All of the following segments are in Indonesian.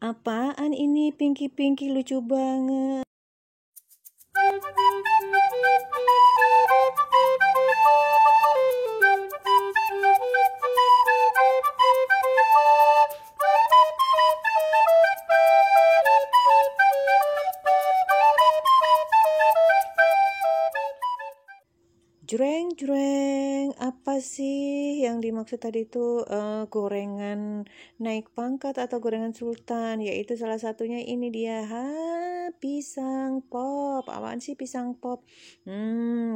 Apaan ini Pinky lucu banget. Jreng, apa sih yang dimaksud tadi itu gorengan naik pangkat atau gorengan sultan? Yaitu salah satunya ini dia, pisang pop. Apaan sih pisang pop?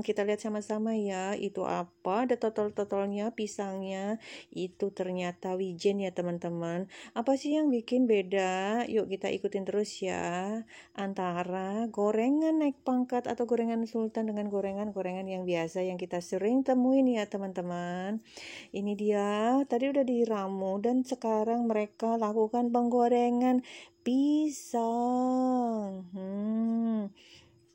Kita lihat sama-sama ya, itu apa? Ada totol-totolnya, pisangnya. Itu ternyata wijen ya teman-teman. Apa sih yang bikin beda? Yuk kita ikutin terus ya. Antara gorengan naik pangkat atau gorengan sultan dengan gorengan-gorengan yang biasa yang kita sering temuin ya teman-teman. Ini dia, tadi udah diramu dan sekarang mereka lakukan penggorengan pisang.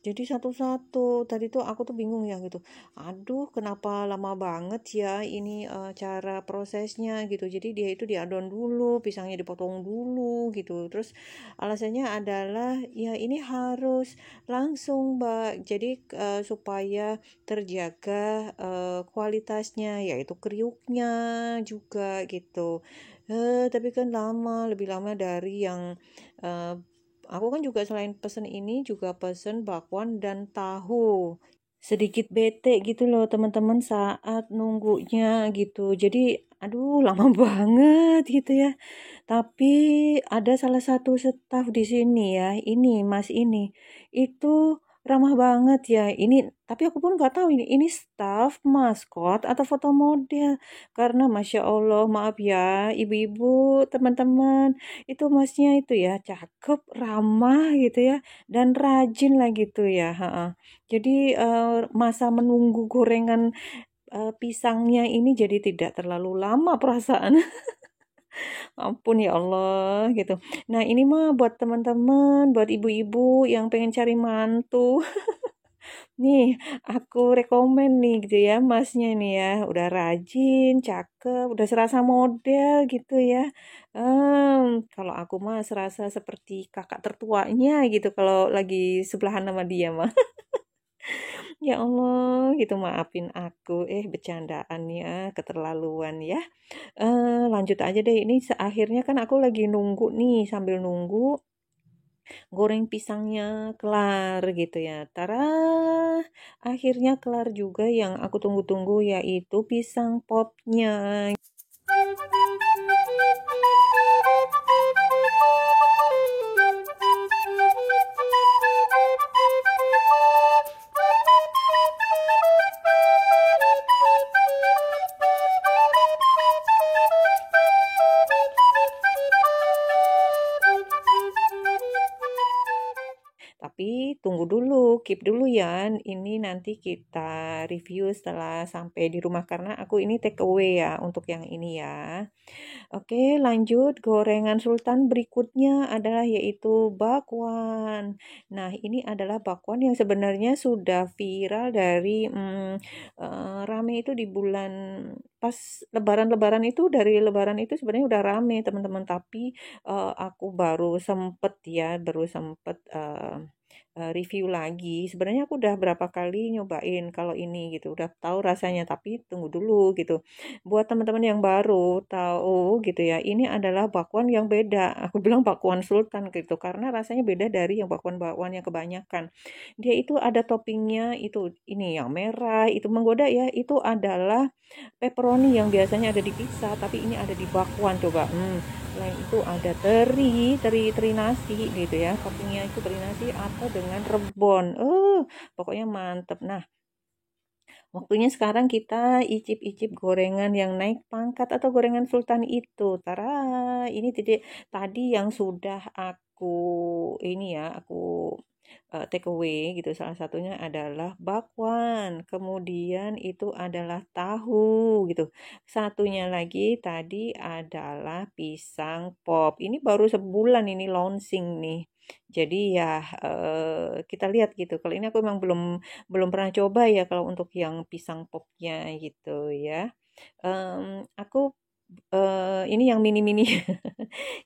Jadi satu-satu. Tadi tuh aku tuh bingung ya gitu. Aduh, kenapa lama banget ya ini cara prosesnya gitu. Jadi dia itu diadon dulu, pisangnya dipotong dulu gitu. Terus alasannya adalah ya ini harus langsung, Mbak. Jadi supaya terjaga kualitasnya yaitu kriuknya juga gitu. Tapi kan lebih lama dari yang aku kan juga selain pesen ini juga pesen bakwan dan tahu. Sedikit bete gitu loh teman-teman saat nunggunya gitu. Jadi aduh lama banget gitu ya. Tapi ada salah satu staf di sini ya, ini Mas ini, itu ramah banget ya. Ini, tapi aku pun nggak tahu ini staf, maskot atau foto model. Karena Masya Allah, maaf ya, ibu-ibu, teman-teman, itu masnya itu ya cakep, ramah gitu ya, dan rajin lah gitu ya. Jadi masa menunggu gorengan pisangnya ini jadi tidak terlalu lama perasaan. Ampun ya Allah gitu. Nah ini mah buat teman-teman, buat ibu-ibu yang pengen cari mantu. Nih aku rekomen nih gitu ya masnya nih ya. Udah rajin, cakep, udah serasa model gitu ya. Kalau aku mah serasa seperti kakak tertuanya gitu kalau lagi sebelahan sama dia mah. Ya Allah gitu maafin aku. Bercandaan ya, keterlaluan ya. Lanjut aja deh, ini akhirnya kan aku lagi nunggu nih, sambil nunggu goreng pisangnya kelar gitu ya. Tara, akhirnya kelar juga yang aku tunggu-tunggu yaitu pisang popnya. Tapi tunggu dulu, keep dulu ya. Ini nanti kita review setelah sampai di rumah karena aku ini take away ya untuk yang ini ya. Oke, lanjut gorengan sultan berikutnya adalah yaitu bakwan. Nah, ini adalah bakwan yang sebenarnya sudah viral dari rame itu di bulan pas lebaran-lebaran itu, dari lebaran itu sebenarnya udah rame teman-teman, tapi aku baru sempet review lagi. Sebenarnya aku udah berapa kali nyobain kalau ini gitu, udah tahu rasanya, tapi tunggu dulu gitu. Buat teman-teman yang baru tahu gitu ya, ini adalah bakwan yang beda. Aku bilang bakwan sultan gitu karena rasanya beda dari yang bakwan-bakwan yang kebanyakan. Dia itu ada toppingnya itu ini yang merah, itu menggoda ya. Itu adalah pepperoni yang biasanya ada di pizza, tapi ini ada di bakwan coba. Selain itu ada teri nasi gitu ya. Toppingnya itu teri nasi atau dengan rebon. Pokoknya mantep. Nah, waktunya sekarang kita icip-icip gorengan yang naik pangkat atau gorengan sultan itu. Tara, ini tadi yang sudah aku take away gitu. Salah satunya adalah bakwan, kemudian itu adalah tahu gitu. Satunya lagi tadi adalah pisang pop. Ini baru sebulan ini launching nih. Jadi ya kita lihat gitu. Kalau ini aku memang belum belum pernah coba ya kalau untuk yang pisang popnya gitu ya. Aku Ini yang mini-mini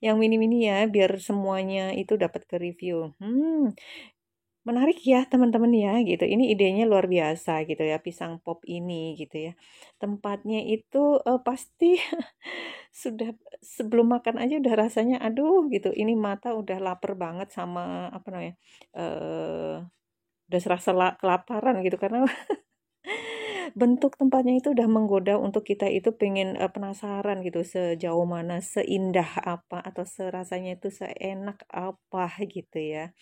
yang mini-mini ya, biar semuanya itu dapat ke review. Menarik ya teman-teman ya gitu. Ini idenya luar biasa gitu ya, pisang pop ini gitu ya. Tempatnya itu, pasti sudah sebelum makan aja udah rasanya aduh gitu, ini mata udah lapar banget sama apa namanya, eee, udah serasa kelaparan gitu karena bentuk tempatnya itu udah menggoda untuk kita itu pengen, penasaran gitu sejauh mana, seindah apa, atau serasanya itu seenak apa gitu ya.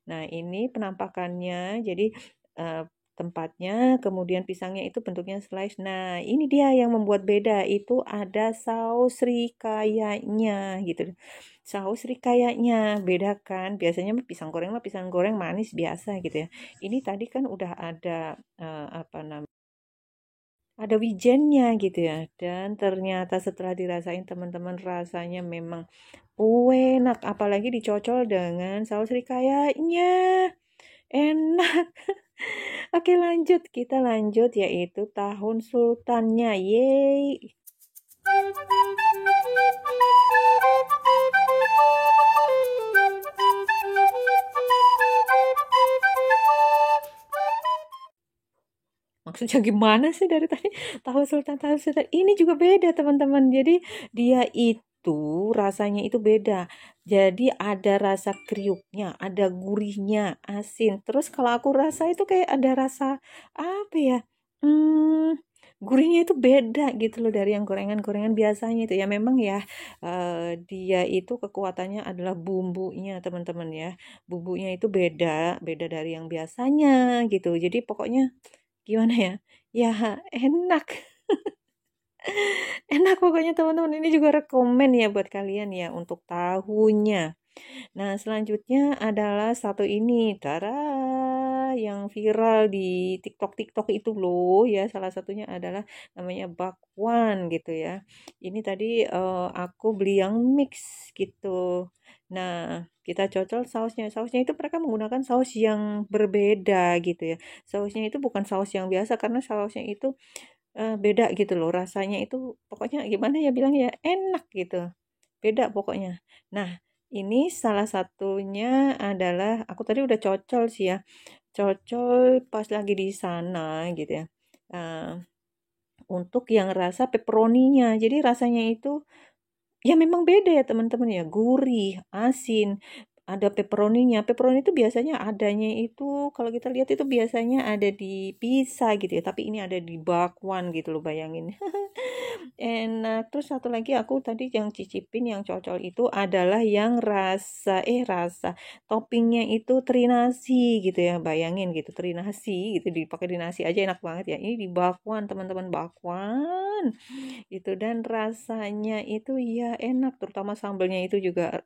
Nah, ini penampakannya jadi, eee, tempatnya, kemudian pisangnya itu bentuknya slice. Nah, ini dia yang membuat beda, itu ada saus rikayanya gitu. Saus rikayanya, beda kan, biasanya pisang goreng mah pisang goreng manis biasa gitu ya. Ini tadi kan udah ada, apa namanya, ada wijennya gitu ya, dan ternyata setelah dirasain teman-teman rasanya memang enak, apalagi dicocol dengan saus rikayanya. Enak. Oke lanjut, kita lanjut yaitu tahun sultannya. Yeay. Maksudnya gimana sih dari tadi? Tahu sultan. Ini juga beda teman-teman. Jadi dia itu rasanya itu beda. Jadi ada rasa kriuknya, ada gurihnya, asin. Terus kalau aku rasa itu kayak ada rasa apa ya? Hmm, gurihnya itu beda gitu loh dari yang gorengan-gorengan biasanya itu ya. Memang ya dia itu kekuatannya adalah bumbunya teman-teman ya. Bumbunya itu beda, beda dari yang biasanya gitu. Jadi pokoknya gimana ya? Ya enak, enak pokoknya teman-teman. Ini juga rekomen ya buat kalian ya untuk tahunya. Nah, selanjutnya adalah satu ini, tara, yang viral di TikTok-TikTok itu loh ya. Salah satunya adalah namanya bakwan gitu ya. Ini tadi aku beli yang mix gitu. Nah, kita cocol sausnya. Sausnya itu mereka menggunakan saus yang berbeda gitu ya. Sausnya itu bukan saus yang biasa karena sausnya itu beda gitu loh. Rasanya itu pokoknya gimana ya bilang ya enak gitu. Beda pokoknya. Nah, ini salah satunya adalah aku tadi udah cocol sih ya. Cocol pas lagi di sana gitu ya. Eee, untuk yang rasa pepperoninya. Jadi rasanya itu ya memang beda ya teman-teman ya, gurih, asin, ada pepperoninya. Pepperoni itu biasanya adanya itu kalau kita lihat itu biasanya ada di pizza gitu ya, tapi ini ada di bakwan gitu loh bayangin. Enak. Terus satu lagi aku tadi yang cicipin yang cocol itu adalah yang rasa toppingnya itu teri nasi gitu ya. Bayangin gitu teri nasi gitu dipakai di nasi aja enak banget ya. Ini di bakwan teman-teman bakwan itu dan rasanya itu ya enak terutama sambelnya itu juga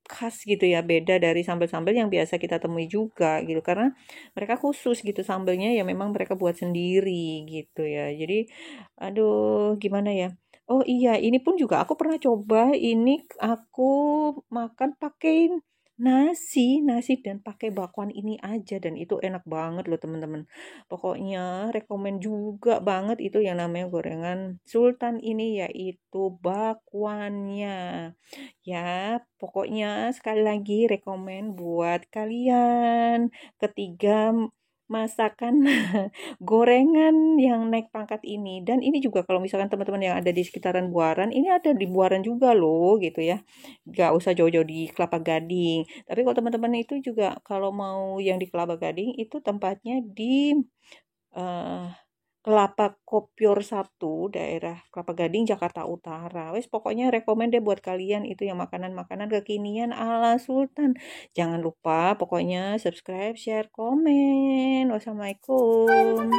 khas gitu ya beda dari sambal-sambal yang biasa kita temui juga gitu karena mereka khusus gitu sambelnya ya memang mereka buat sendiri gitu ya jadi aduh gimana ya. Oh iya, ini pun juga aku pernah coba. Ini aku makan pakai nasi dan pakai bakwan ini aja dan itu enak banget loh teman-teman. Pokoknya rekomen juga banget itu yang namanya gorengan sultan ini yaitu bakwannya. Ya, pokoknya sekali lagi rekomen buat kalian. Ketiga masakan gorengan yang naik pangkat ini dan ini juga kalau misalkan teman-teman yang ada di sekitaran Buaran ini ada di Buaran juga loh gitu ya nggak usah jauh-jauh di Kelapa Gading tapi kalau teman-teman itu juga kalau mau yang di Kelapa Gading itu tempatnya di eh, Kelapa Kopior 1 daerah Kelapa Gading Jakarta Utara wes pokoknya rekomen deh buat kalian itu yang makanan-makanan kekinian ala Sultan jangan lupa pokoknya subscribe share komen wassalamualaikum